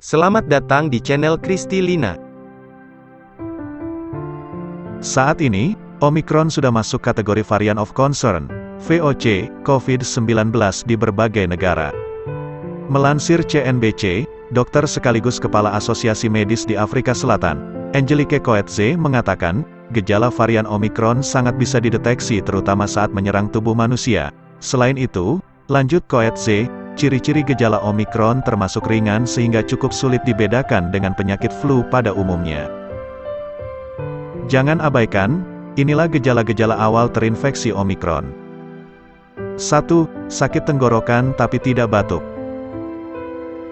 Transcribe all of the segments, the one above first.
Selamat datang di channel Kristi Lina. Saat ini, Omicron sudah masuk kategori varian of concern, VOC, COVID-19 di berbagai negara. Melansir CNBC, dokter sekaligus Kepala Asosiasi Medis di Afrika Selatan, Angelique Coetzee mengatakan, gejala varian Omicron sangat bisa dideteksi terutama saat menyerang tubuh manusia. Selain itu, lanjut Coetzee, ciri-ciri gejala Omicron termasuk ringan sehingga cukup sulit dibedakan dengan penyakit flu pada umumnya. Jangan abaikan, inilah gejala-gejala awal terinfeksi Omicron. 1. Sakit tenggorokan tapi tidak batuk.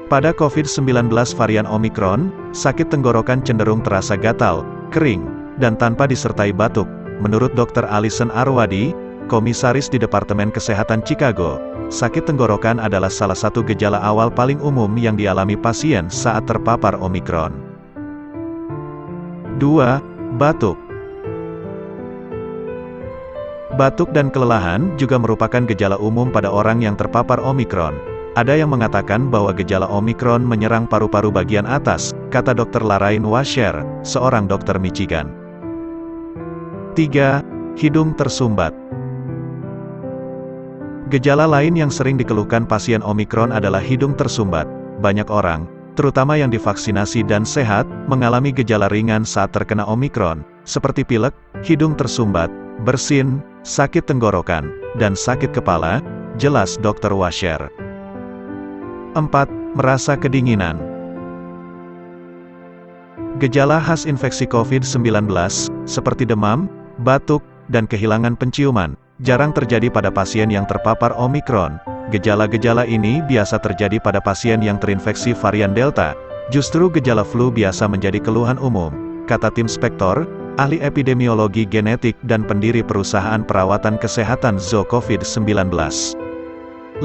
Pada COVID-19 varian Omicron, sakit tenggorokan cenderung terasa gatal, kering, dan tanpa disertai batuk. Menurut Dr. Alison Arwady, komisaris di Departemen Kesehatan Chicago, sakit tenggorokan adalah salah satu gejala awal paling umum yang dialami pasien saat terpapar Omicron. 2. Batuk. Batuk dan kelelahan juga merupakan gejala umum pada orang yang terpapar Omicron. Ada yang mengatakan bahwa gejala Omicron menyerang paru-paru bagian atas, kata Dr. Laraine Washer, seorang dokter Michigan. 3. Hidung tersumbat. Gejala lain yang sering dikeluhkan pasien Omicron adalah hidung tersumbat. Banyak orang, terutama yang divaksinasi dan sehat, mengalami gejala ringan saat terkena Omicron, seperti pilek, hidung tersumbat, bersin, sakit tenggorokan, dan sakit kepala, jelas Dr. Washer. 4. Merasa kedinginan. Gejala khas infeksi COVID-19, seperti demam, batuk, dan kehilangan penciuman, jarang terjadi pada pasien yang terpapar Omicron. Gejala-gejala ini biasa terjadi pada pasien yang terinfeksi varian Delta. Justru gejala flu biasa menjadi keluhan umum, kata Tim Spector, ahli epidemiologi genetik dan pendiri perusahaan perawatan kesehatan Zoo COVID-19. 5.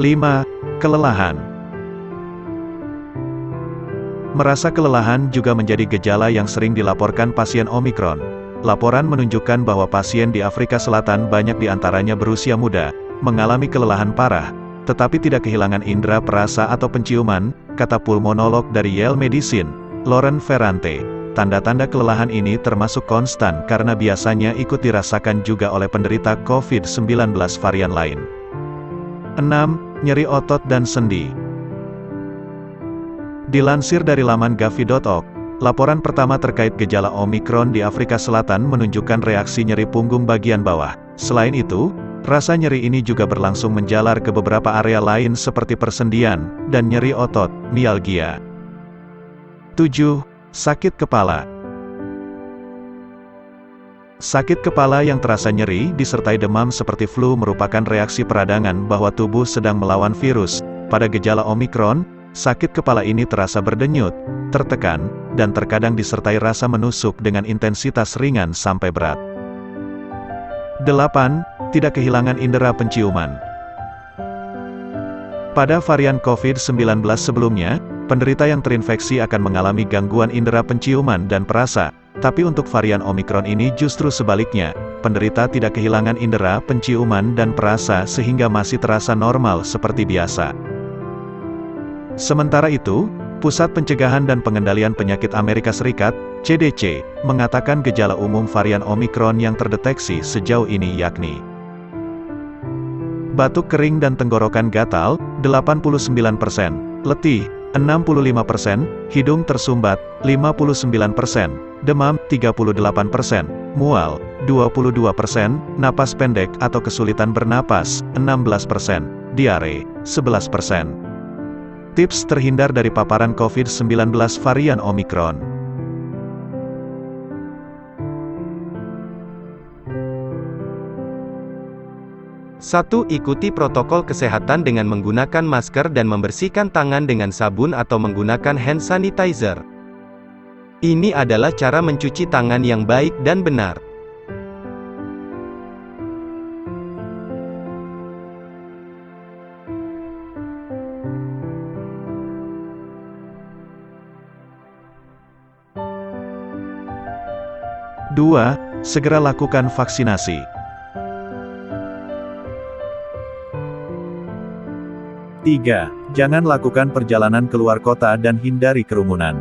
Kelelahan. Merasa kelelahan juga menjadi gejala yang sering dilaporkan pasien Omicron. Laporan menunjukkan bahwa pasien di Afrika Selatan banyak diantaranya berusia muda, mengalami kelelahan parah, tetapi tidak kehilangan indera perasa atau penciuman, kata pulmonolog dari Yale Medicine, Lauren Ferrante. Tanda-tanda kelelahan ini termasuk konstan karena biasanya ikut dirasakan juga oleh penderita COVID-19 varian lain. 6. Nyeri otot dan sendi. Dilansir dari laman gavi.org, laporan pertama terkait gejala Omicron di Afrika Selatan menunjukkan reaksi nyeri punggung bagian bawah. Selain itu, rasa nyeri ini juga berlangsung menjalar ke beberapa area lain seperti persendian, dan nyeri otot, mialgia. 7. Sakit kepala. Sakit kepala yang terasa nyeri disertai demam seperti flu merupakan reaksi peradangan bahwa tubuh sedang melawan virus. Pada gejala Omicron, sakit kepala ini terasa berdenyut, tertekan, dan terkadang disertai rasa menusuk dengan intensitas ringan sampai berat. 8. Tidak kehilangan indera penciuman. Pada varian COVID-19 sebelumnya, penderita yang terinfeksi akan mengalami gangguan indera penciuman dan perasa, tapi untuk varian Omicron ini justru sebaliknya, penderita tidak kehilangan indera penciuman dan perasa sehingga masih terasa normal seperti biasa. Sementara itu, Pusat Pencegahan dan Pengendalian Penyakit Amerika Serikat, CDC, mengatakan gejala umum varian Omicron yang terdeteksi sejauh ini yakni batuk kering dan tenggorokan gatal, 89%, letih, 65%, hidung tersumbat, 59%, demam, 38%, mual, 22%, napas pendek atau kesulitan bernapas, 16%, diare, 11%. Tips terhindar dari paparan COVID-19 varian Omicron. 1. Ikuti protokol kesehatan dengan menggunakan masker dan membersihkan tangan dengan sabun atau menggunakan hand sanitizer. Ini adalah cara mencuci tangan yang baik dan benar. 2. Segera lakukan vaksinasi. 3. Jangan lakukan perjalanan keluar kota dan hindari kerumunan.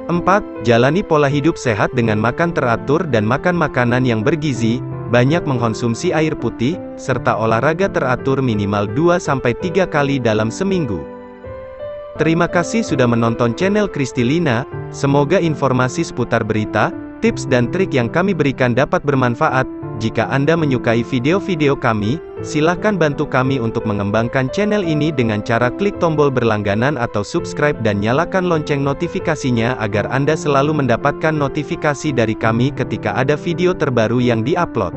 4. Jalani pola hidup sehat dengan makan teratur dan makan makanan yang bergizi, banyak mengkonsumsi air putih, serta olahraga teratur minimal 2-3 kali dalam seminggu. Terima kasih sudah menonton channel Kristilina, semoga informasi seputar berita, tips dan trik yang kami berikan dapat bermanfaat. Jika Anda menyukai video-video kami, silahkan bantu kami untuk mengembangkan channel ini dengan cara klik tombol berlangganan atau subscribe dan nyalakan lonceng notifikasinya agar Anda selalu mendapatkan notifikasi dari kami ketika ada video terbaru yang diupload.